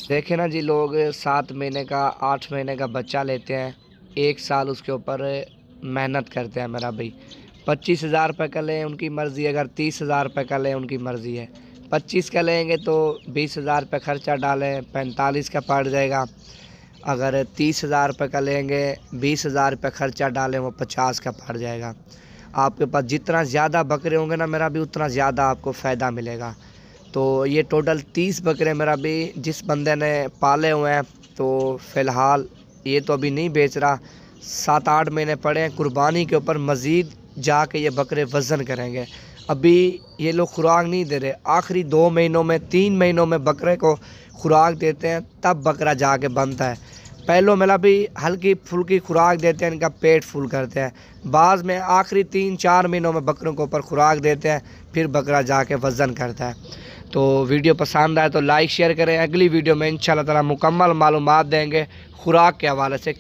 देखे ना जी, लोग 7 महीने का 8 महीने का बच्चा लेते हैं, 1 साल उसके ऊपर मेहनत करते हैं। मेरा भाई 25,000 रुपये का लें उनकी मर्ज़ी, अगर 30,000 रुपये का लें उनकी मर्ज़ी है। 25 का लेंगे तो 20,000 रुपये खर्चा डालें, 45 का पड़ जाएगा। अगर 30,000 रुपये का लेंगे, 20,000 रुपये खर्चा डालें, वो 50 का पड़ जाएगा। आपके पास जितना ज़्यादा बकरे होंगे ना मेरा भी, उतना ज़्यादा आपको फ़ायदा मिलेगा। तो ये टोटल 30 बकरे मेरा भी जिस बंदे ने पाले हुए हैं, तो फ़िलहाल ये तो अभी नहीं बेच रहा, 7-8 महीने पड़े हैं कुर्बानी के ऊपर, मज़ीद जाके ये बकरे वज़न करेंगे। अभी ये लोग खुराक नहीं दे रहे, आखिरी 2 महीनों में 3 महीनों में बकरे को खुराक देते हैं, तब बकरा जाके बनता है। पहले मेरा भी हल्की फुल्की खुराक देते हैं, इनका पेट फुल करते हैं। बाद में आखिरी 3-4 महीनों में बकरों के ऊपर खुराक देते हैं, फिर बकरा जाके वज़न करता है। तो वीडियो पसंद आए तो लाइक शेयर करें। अगली वीडियो में इंशाल्लाह ताला मुकम्मल मालूमात देंगे खुराक के हवाले से।